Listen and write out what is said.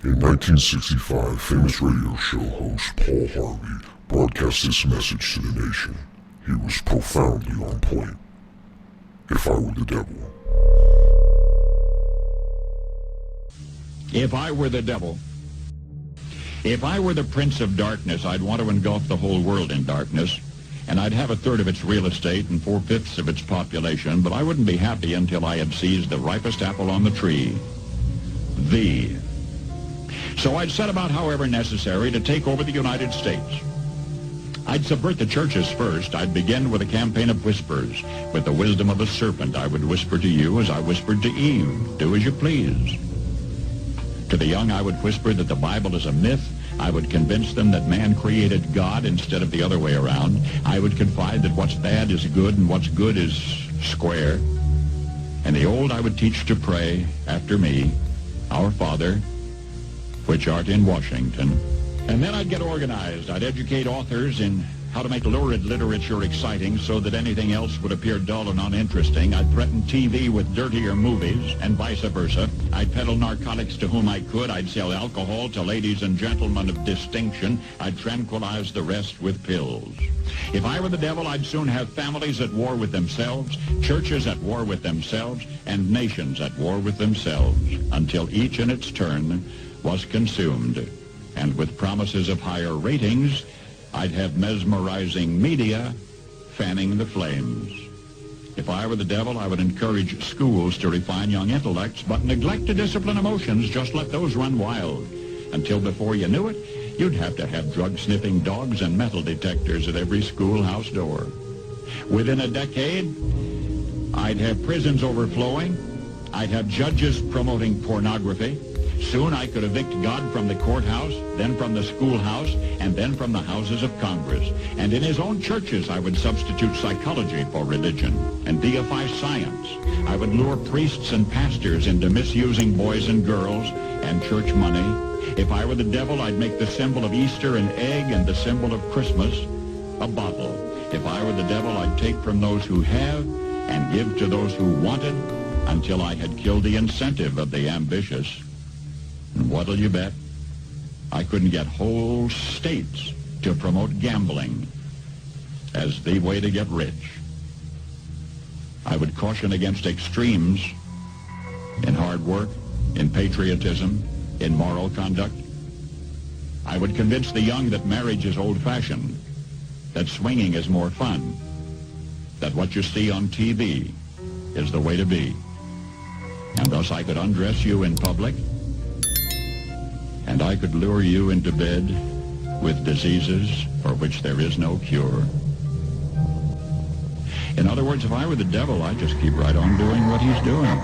In 1965, famous radio show host Paul Harvey broadcast this message to the nation. He was profoundly on point. If I were the devil. If I were the devil, if I were the prince of darkness, I'd want to engulf the whole world in darkness, and I'd have a third of its real estate and 4/5 of its population, but I wouldn't be happy until I had seized the ripest apple on the tree. So I'd set about, however necessary, to take over the United States. I'd subvert the churches first. I'd begin with a campaign of whispers. With the wisdom of a serpent, I would whisper to you as I whispered to Eve, do as you please. To the young, I would whisper that the Bible is a myth. I would convince them that man created God instead of the other way around. I would confide that what's bad is good and what's good is square. And the old I would teach to pray after me, Our Father, which art in Washington. And then I'd get organized. I'd educate authors in how to make lurid literature exciting so that anything else would appear dull and uninteresting. I'd threaten TV with dirtier movies and vice versa. I'd peddle narcotics to whom I could. I'd sell alcohol to ladies and gentlemen of distinction. I'd tranquilize the rest with pills. If I were the devil, I'd soon have families at war with themselves, churches at war with themselves, and nations at war with themselves, until each in its turn was consumed. And with promises of higher ratings, I'd have mesmerizing media fanning the flames. If I were the devil, I would encourage schools to refine young intellects, but neglect to discipline emotions. Just let those run wild. Until before you knew it, you'd have to have drug-sniffing dogs and metal detectors at every schoolhouse door. Within a decade, I'd have prisons overflowing. I'd have judges promoting pornography. Soon I could evict God from the courthouse, then from the schoolhouse, and then from the houses of Congress. And in his own churches, I would substitute psychology for religion and deify science. I would lure priests and pastors into misusing boys and girls and church money. If I were the devil, I'd make the symbol of Easter an egg and the symbol of Christmas a bottle. If I were the devil, I'd take from those who have and give to those who wanted until I had killed the incentive of the ambitious. And what'll you bet? I couldn't get whole states to promote gambling as the way to get rich. I would caution against extremes in hard work, in patriotism, in moral conduct. I would convince the young that marriage is old-fashioned, that swinging is more fun, that what you see on TV is the way to be. And thus I could undress you in public, and I could lure you into bed with diseases for which there is no cure. In other words, if I were the devil, I'd just keep right on doing what he's doing.